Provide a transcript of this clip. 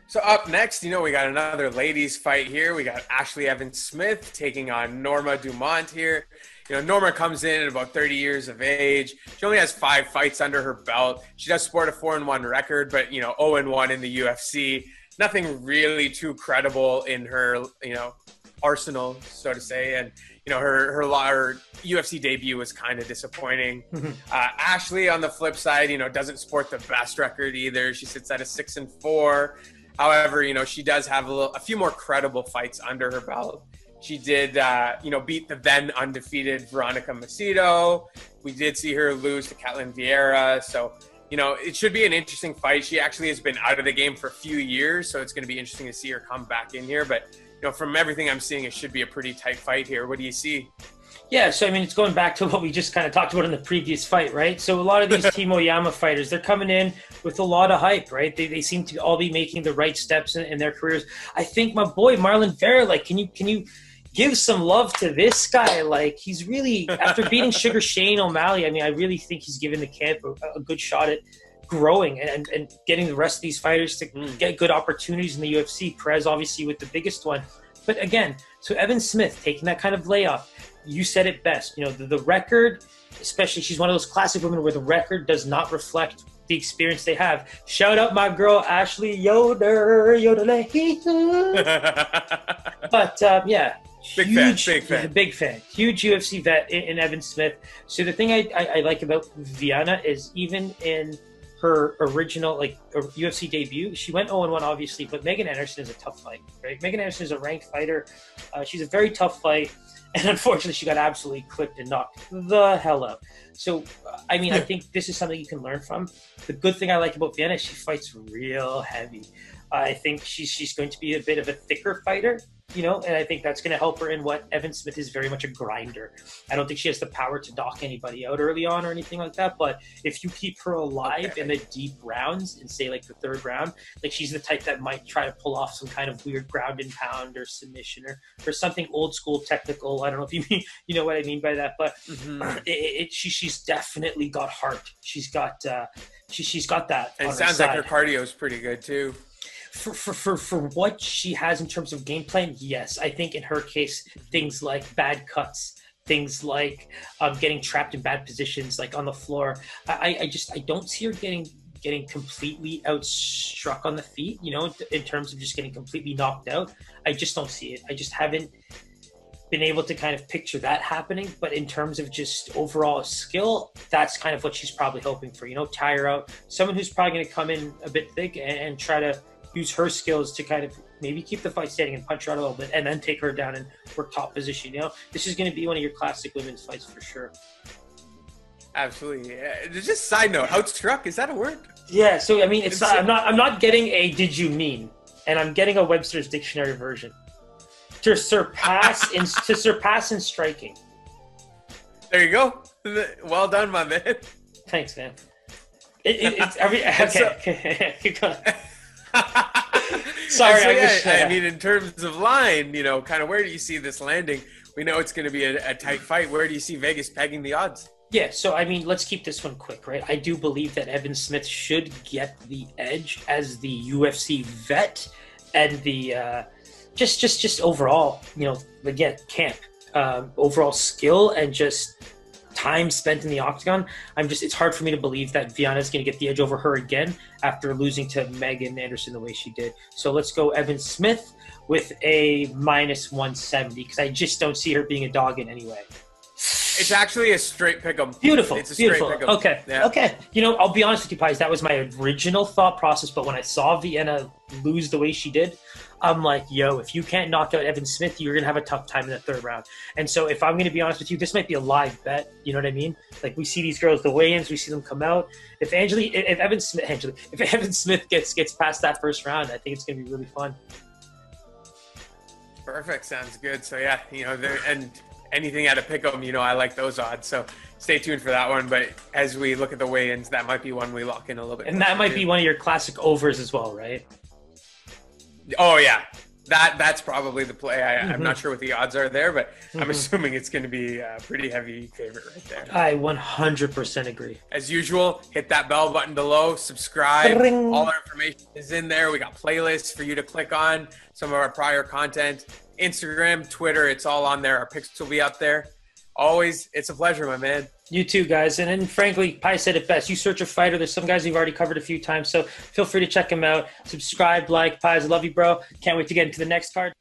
So up next, we got another ladies fight here. We got Ashlee Evans-Smith taking on Norma Dumont here. Norma comes in at about 30 years of age. She only has 5 fights under her belt. She does sport a 4-1 record, but 0-1 in the UFC. Nothing really too credible in her, arsenal, so to say. And her UFC debut was kind of disappointing. Ashlee, on the flip side, doesn't sport the best record either. She sits at a 6-4. However, she does have a few more credible fights under her belt. She did, beat the then undefeated Veronica Macedo. We did see her lose to Ketlin Vieira. So, it should be an interesting fight. She actually has been out of the game for a few years, so it's going to be interesting to see her come back in here. But, from everything I'm seeing, it should be a pretty tight fight here. What do you see? Yeah, so it's going back to what we just kind of talked about in the previous fight, right? So a lot of these Team Oyama fighters, they're coming in with a lot of hype, right? They seem to all be making the right steps in their careers. I think my boy Marlon Vera, can you give some love to this guy? He's really, after beating Sugar Shane O'Malley, I really think he's given the camp a good shot at growing and getting the rest of these fighters to get good opportunities in the UFC. Perez obviously with the biggest one. But again, so Evans-Smith taking that kind of layoff, you said it best. The record, especially, she's one of those classic women where the record does not reflect the experience they have. Shout out my girl, Ashlee Yoder. But, yeah. Big fan. Huge UFC vet in Evans-Smith. So the thing I like about Viana is even in her original UFC debut, she went 0-1 obviously, but Megan Anderson is a tough fight, right? Megan Anderson is a ranked fighter. She's a very tough fight. And unfortunately, she got absolutely clipped and knocked the hell out. So, I think this is something you can learn from. The good thing I like about Viana is she fights real heavy. I think she's going to be a bit of a thicker fighter, and I think that's going to help her in what Evans-Smith is very much a grinder. I don't think she has the power to knock anybody out early on or anything like that, but if you keep her alive in the deep rounds and say the 3rd round, she's the type that might try to pull off some kind of weird ground and pound or submission or something old school technical. I don't know if you mean, what I mean by that, but she's definitely got heart. She's got she's got that. And it sounds like her cardio is pretty good too. For what she has in terms of game plan, yes. I think in her case, things like bad cuts, things like getting trapped in bad positions, on the floor. I don't see her getting completely outstruck on the feet, in terms of just getting completely knocked out. I just don't see it. I just haven't been able to kind of picture that happening. But in terms of just overall skill, that's kind of what she's probably hoping for, tire out someone who's probably going to come in a bit thick and try to use her skills to kind of maybe keep the fight standing and punch her out a little bit and then take her down and work top position. This is going to be one of your classic women's fights for sure. Absolutely. Just side note, outstruck, is that a word? Yeah, so it's not, I'm not getting a did you mean, and I'm getting a Webster's dictionary version. To surpass in striking. There you go. Well done, my man. Thanks, man. Okay. Keep going. Sorry, so, in terms of line, kind of where do you see this landing? We know it's going to be a tight fight. Where do you see Vegas pegging the odds? Yeah, so let's keep this one quick, right? I do believe that Evans-Smith should get the edge as the UFC vet and the just overall, again, camp, overall skill and just time spent in the octagon. It's hard for me to believe that Viana is going to get the edge over her again after losing to Megan Anderson the way she did. So let's go Evans-Smith with a -170 because I just don't see her being a dog in any way. It's actually a straight pick'em. Beautiful. It's a straight pick'em. Okay. Yeah. Okay. I'll be honest with you, Pies. That was my original thought process, but when I saw Viana lose the way she did, I'm like, yo, if you can't knock out Evans-Smith, you're going to have a tough time in the 3rd round. And so if I'm going to be honest with you, this might be a live bet. You know what I mean? We see these girls, the weigh-ins, we see them come out. If Evans-Smith gets past that 1st round, I think it's going to be really fun. Perfect. Sounds good. So, yeah, and anything at a pick'em, I like those odds. So stay tuned for that one. But as we look at the weigh-ins, that might be one we lock in a little bit. And that might be one of your classic overs as well, right? Oh, yeah. That's probably the play. I'm not sure what the odds are there, but I'm assuming it's going to be a pretty heavy favorite right there. I 100% agree. As usual, hit that bell button below, subscribe. Ring. All our information is in there. We got playlists for you to click on, some of our prior content, Instagram, Twitter, it's all on there. Our picks will be up there. Always, it's a pleasure, my man. You too, guys. And then, frankly, Pi said it best. You search a fighter. There's some guys you've already covered a few times, so feel free to check them out. Subscribe, like. Pies, I love you, bro. Can't wait to get into the next card.